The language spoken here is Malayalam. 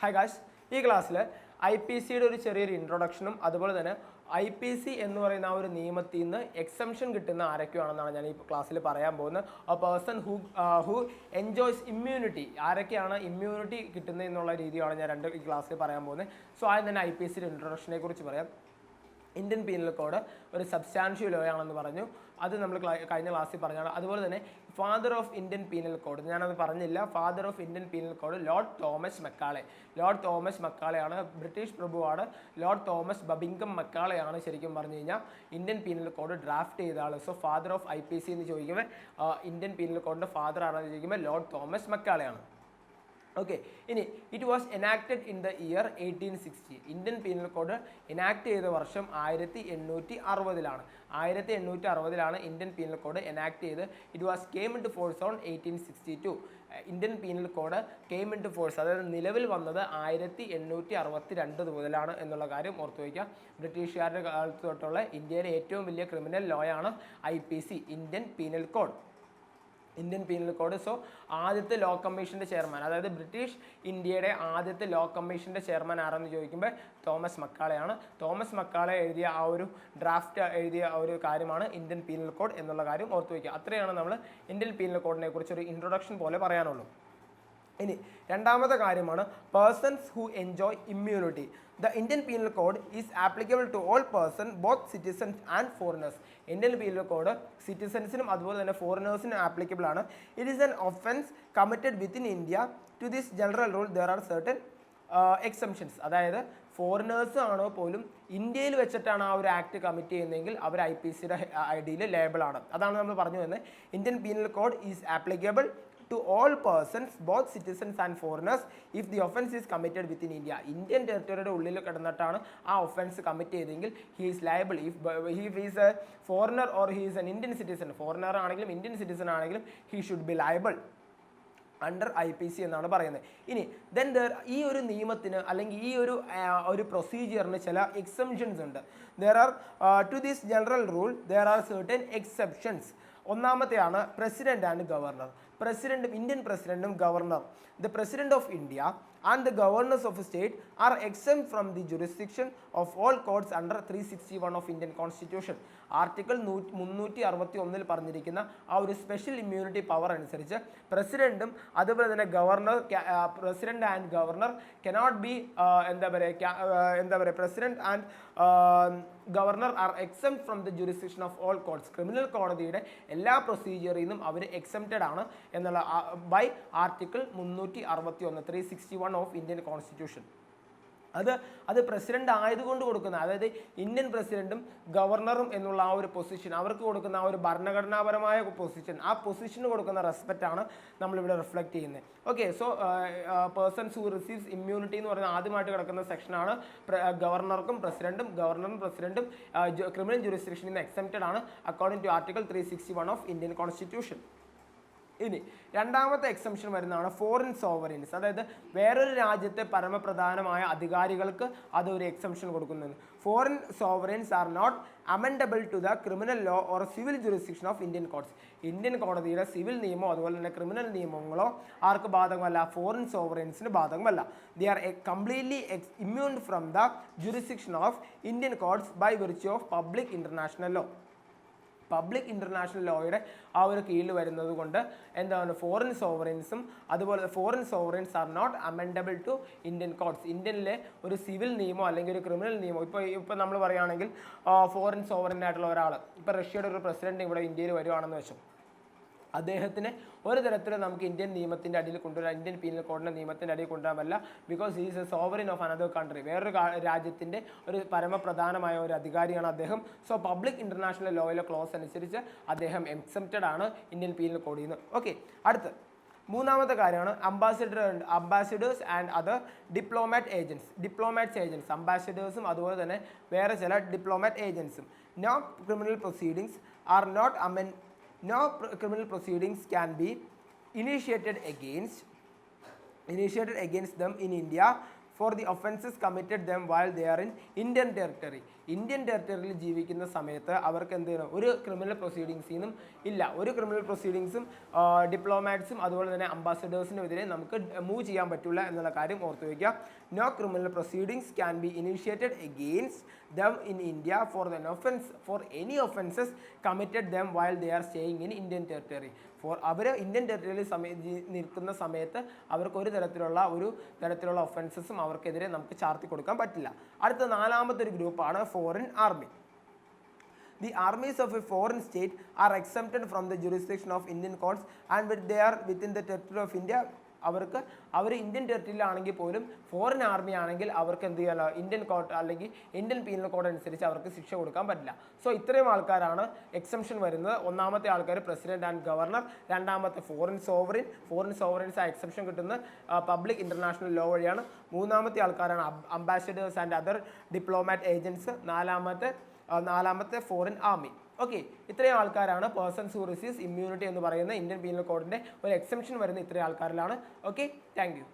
ഹായ് ഗായ്സ്, ഈ ക്ലാസ്സിൽ IPCയുടെ ഒരു ചെറിയൊരു ഇൻട്രൊഡക്ഷനും അതുപോലെ തന്നെ IPC എന്ന് പറയുന്ന ആ ഒരു നിയമത്തിൽ നിന്ന് എക്സംഷൻ കിട്ടുന്ന ആരൊക്കെയാണെന്നാണ് ഞാൻ ഈ ക്ലാസ്സിൽ പറയാൻ പോകുന്നത്. A person who enjoys immunity, ആരൊക്കെയാണ് ഇമ്മ്യൂണിറ്റി കിട്ടുന്നത് എന്നുള്ള രീതിയാണ് ഞാൻ ഈ ക്ലാസ്സിൽ പറയാൻ പോകുന്നത്. സോ ആദ്യം തന്നെ IPCയുടെ ഇൻട്രൊഡക്ഷനെ കുറിച്ച് പറയാം. ഇന്ത്യൻ പീനൽ കോഡ് ഒരു സബ്സ്റ്റാൻഷ്യൽ ലോ ആണെന്ന് പറഞ്ഞു, അത് നമ്മൾ കഴിഞ്ഞ ക്ലാസ്സിൽ പറഞ്ഞാണ്. അതുപോലെ തന്നെ father of Indian penal code ഞാനത് പറഞ്ഞില്ല. Father of Indian penal code Lord Thomas Macaulay. Lord Thomas മക്കാളെയാണ്, ബ്രിട്ടീഷ് പ്രഭുവാണ്. ലോർഡ് തോമസ് ബബിംഗം മക്കാളെയാണ് ശരിക്കും പറഞ്ഞു കഴിഞ്ഞാൽ ഇന്ത്യൻ പീനൽ കോഡ് ഡ്രാഫ്റ്റ് ചെയ്ത ആൾ. സോ ഫാദർ ഓഫ് IPC എന്ന് ചോദിക്കുമ്പോൾ ഇന്ത്യൻ പീനൽ കോഡിൻ്റെ ഫാദർ ആണെന്ന് ചോദിക്കുമ്പോൾ ലോർഡ് തോമസ് മക്കാളെയാണ്. ഓക്കെ, ഇനി it was enacted in the year 1860. Indian penal code enact ചെയ്ത വർഷം 1860-ലാണ്. 1860-ലാണ് ഇന്ത്യൻ പീനൽ കോഡ് എനാക്ട് ചെയ്ത്. It was came in to force on 1862. Indian penal code came in to force, അതായത് നിലവിൽ വന്നത് 1862 മുതലാണ് എന്നുള്ള കാര്യം ഓർത്തു വയ്ക്കുക. ബ്രിട്ടീഷുകാരുടെ കാലത്ത് തൊട്ടുള്ള ഇന്ത്യയിലെ ഏറ്റവും വലിയ ക്രിമിനൽ ലോയാണ് IPC, Indian penal code. Indian penal code. So ആദ്യത്തെ ലോ കമ്മീഷൻ്റെ ചെയർമാൻ, അതായത് ബ്രിട്ടീഷ് ഇന്ത്യയുടെ ആദ്യത്തെ ലോ കമ്മീഷൻ്റെ ചെയർമാൻ ആരെന്ന് ചോദിക്കുമ്പോൾ തോമസ് മക്കാളെയാണ്. തോമസ് മക്കാളെ എഴുതിയ ആ ഒരു ഡ്രാഫ്റ്റ് എഴുതിയ ആ ഒരു കാര്യമാണ് ഇന്ത്യൻ പീനൽ കോഡ് എന്നുള്ള കാര്യം ഓർത്തു വയ്ക്കുക. അത്രയാണ് നമ്മൾ ഇന്ത്യൻ പീനൽ കോഡിനെ കുറിച്ച് ഒരു ഇൻട്രൊഡക്ഷൻ പോലെ പറയാനുള്ളൂ. ഇനി രണ്ടാമത്തെ കാര്യമാണ് persons who enjoy immunity. The Indian penal code is applicable to all person both citizens and foreigners. Indian penal code സിറ്റിസൺസിനും അതുപോലെ തന്നെ ഫോറിനേഴ്സിനും ആപ്ലിക്കബിൾ ആണ്. It is an offence committed within India. To this general rule there are certain exemptions. അതായത് ഫോറിനേഴ്സ് ആണോ പോലും ഇന്ത്യയിൽ വെച്ചിട്ടാണ് ആ ഒരു ആക്ട് കമ്മിറ്റ് ചെയ്യുന്നതെങ്കിൽ അവർ IPCയുടെ ഐഡിയിൽ ലേബിളാണ്. അതാണ് നമ്മൾ പറഞ്ഞു വരുന്നത്. Indian penal code is applicable to all persons both citizens and foreigners if the offence is committed within India. Indian ടെറിട്ടറിയുടെ ഉള്ളിൽ കിടന്നിട്ടാണ് ആ ഒഫൻസ് കമ്മിറ്റ് ചെയ്തെങ്കിൽ he is liable. If he is a foreigner or he is an Indian citizen, foreigner ആണെങ്കിലും ഇന്ത്യൻ സിറ്റിസൺ ആണെങ്കിലും he should be liable under IPC എന്നാണ് പറയുന്നത്. ഇനി ഈ ഒരു നിയമത്തിന് അല്ലെങ്കിൽ ഈ ഒരു പ്രൊസീജിയറിന് ചില എക്സംഷൻസ് ഉണ്ട്. To this general rule there are certain exceptions. ഒന്നാമത്തെയാണ് പ്രസിഡന്റ് ആൻഡ് ഗവർണർ. പ്രസിഡന്റും ഇന്ത്യൻ പ്രസിഡന്റും governor, the president of India and the governors of a state are exempt from the jurisdiction of all courts under 361 of Indian Constitution. Article 361 പറഞ്ഞിരിക്കുന്ന ആ ഒരു സ്പെഷ്യൽ ഇമ്മ്യൂണിറ്റി പവർ അനുസരിച്ച് പ്രസിഡന്റും അതുപോലെ തന്നെ president and governor cannot be എന്താ പറയുക president and governor are exempt from the jurisdiction of all courts. Criminal കോടതിയുടെ എല്ലാ പ്രൊസീജിയറിൽ നിന്നും അവർ എക്സംപ്റ്റഡ് ആണ് എന്നുള്ള by article 361 361 of Indian constitution. അത് പ്രസിഡന്റ് ആയതുകൊണ്ട് കൊടുക്കുന്ന, അതായത് ഇന്ത്യൻ പ്രസിഡന്റും ഗവർണറും എന്നുള്ള ആ ഒരു പൊസിഷൻ, അവർക്ക് കൊടുക്കുന്ന ആ ഒരു ഭരണഘടനാപരമായ പൊസിഷൻ, ആ പൊസിഷന് കൊടുക്കുന്ന റെസ്പെക്റ്റ് ആണ് നമ്മളിവിടെ റിഫ്ലക്ട് ചെയ്യുന്നത്. Okay, so persons who receives immunity എന്ന് പറയുന്ന ആദ്യമായിട്ട് കിടക്കുന്ന സെക്ഷനാണ്. ഗവർണറും പ്രസിഡന്റും ക്രിമിനൽ ജുറിസ്ഡിക്ഷനിൽ നിന്ന് എക്സംപ്റ്റഡ് ആണ് according to article 361 of Indian constitution. ഇനി രണ്ടാമത്തെ എക്സംഷൻ വരുന്നതാണ് ഫോറിൻ സോവറിൻസ്. അതായത് വേറൊരു രാജ്യത്തെ പരമപ്രധാനമായ അധികാരികൾക്ക് അതൊരു എക്സംഷൻ കൊടുക്കുന്നത്. Foreign sovereigns are not amenable to the criminal law or civil jurisdiction of Indian courts. Indian കോടതിയുടെ സിവിൽ നിയമമോ അതുപോലെ തന്നെ ക്രിമിനൽ നിയമങ്ങളോ ആർക്ക് ബാധകമല്ല? ഫോറിൻ സോവറിൻസിന് ബാധകമല്ല. They are completely immune from the jurisdiction of Indian courts by virtue of public international law. Public international ലോയുടെ ആ ഒരു കീഴിൽ വരുന്നത് കൊണ്ട് എന്താണ് ഫോറിൻ സോവറിൻസും അതുപോലെ foreign sovereigns are not amenable to Indian courts. ഇന്ത്യനിലെ ഒരു സിവിൽ നിയമമോ അല്ലെങ്കിൽ ഒരു ക്രിമിനൽ നിയമമോ ഇപ്പോൾ നമ്മൾ പറയുകയാണെങ്കിൽ ഫോറിൻ സോവറിൻ ആയിട്ടുള്ള ഒരാൾ, ഇപ്പോൾ റഷ്യയുടെ ഒരു പ്രസിഡന്റ് ഇവിടെ ഇന്ത്യയിൽ വരുവാണെന്ന് വെച്ചോ, അദ്ദേഹത്തിന് ഒരു തരത്തിലും നമുക്ക് ഇന്ത്യൻ നിയമത്തിൻ്റെ അടിയിൽ കൊണ്ടുവരാൻ, ഇന്ത്യൻ പീനൽ കോഡിൻ്റെ നിയമത്തിൻ്റെ അടിയിൽ കൊണ്ടുവരാൻ പറ്റില്ല. Because he is A sovereign of another country. വേറൊരു രാജ്യത്തിൻ്റെ ഒരു പരമപ്രധാനമായ ഒരു അധികാരിയാണ് അദ്ദേഹം. സോ പബ്ലിക് ഇൻ്റർനാഷണൽ ലോയിലെ ക്ലോസ് അനുസരിച്ച് അദ്ദേഹം എക്സംപ്റ്റഡ് ആണ് ഇന്ത്യൻ പീനൽ കോഡിൽ നിന്ന്. ഓക്കെ, അടുത്ത് മൂന്നാമത്തെ കാര്യമാണ് ambassadors and other diplomats agents. അംബാസിഡേഴ്സും അതുപോലെ തന്നെ വേറെ ചില ഡിപ്ലോമാറ്റ് ഏജൻസും. No criminal proceedings are not No criminal proceedings can be initiated against them in India for the offences committed them while they are in Indian territory. Indian ടെറിട്ടറിയിൽ ജീവിക്കുന്ന സമയത്ത് അവർക്ക് എന്ത് ചെയ്യണം, ഒരു ക്രിമിനൽ പ്രൊസീഡിങ്സിനും ഇല്ല. ഒരു ക്രിമിനൽ പ്രൊസീഡിങ്സും ഡിപ്ലോമാറ്റ്സും അതുപോലെ തന്നെ അംബാസഡേഴ്സിനും എതിരെ നമുക്ക് മൂവ് ചെയ്യാൻ പറ്റില്ല എന്നുള്ള കാര്യം ഓർത്തു വയ്ക്കുക. No criminal proceedings can be initiated against them in India for any offences committed them while they are staying in Indian territory. അവർ ഇന്ത്യൻ ടെറിട്ടറിയിൽ നിൽക്കുന്ന സമയത്ത് അവർക്ക് ഒരു തരത്തിലുള്ള ഒഫൻസസും അവർക്കെതിരെ നമുക്ക് ചാർത്തി കൊടുക്കാൻ പറ്റില്ല. അടുത്ത നാലാമത്തെ ഒരു ഗ്രൂപ്പാണ് foreign army. The armies of a foreign state are exempted from the jurisdiction of Indian courts and when they are within the territory of India. അവർ ഇന്ത്യൻ ടെറിട്ടറിയിലാണെങ്കിൽ പോലും ഫോറിൻ ആർമി ആണെങ്കിൽ അവർക്ക് എന്ത് ചെയ്യാനോ ഇന്ത്യൻ കോർട്ട് അല്ലെങ്കിൽ ഇന്ത്യൻ പീനൽ കോഡ് അനുസരിച്ച് അവർക്ക് ശിക്ഷ കൊടുക്കാൻ പറ്റില്ല. സോ ഇത്രയും ആൾക്കാരാണ് എക്സംഷൻ വരുന്നത്. ഒന്നാമത്തെ ആൾക്കാർ പ്രസിഡന്റ് ആൻഡ് ഗവർണർ, രണ്ടാമത്തെ ഫോറിൻ സോവറിൻസ് ആ എക്സംഷൻ കിട്ടുന്നത് പബ്ലിക് ഇന്റർനാഷണൽ ലോ വഴിയാണ്. മൂന്നാമത്തെ ആൾക്കാരാണ് ambassadors and other diplomat agents. നാലാമത്തെ ഫോറിൻ ആർമി. ഓക്കെ, ഇത്രയും ആൾക്കാരാണ് പേഴ്സൺസ് ഹു റിസീവ്സ് ഇമ്മ്യൂണിറ്റി എന്ന് പറയുന്ന ഇന്ത്യൻ പീനൽ കോഡിൻ്റെ ഒരു എക്സംഷൻ വരുന്ന ഇത്രയും ആൾക്കാരിലാണ്. Okay, thank you.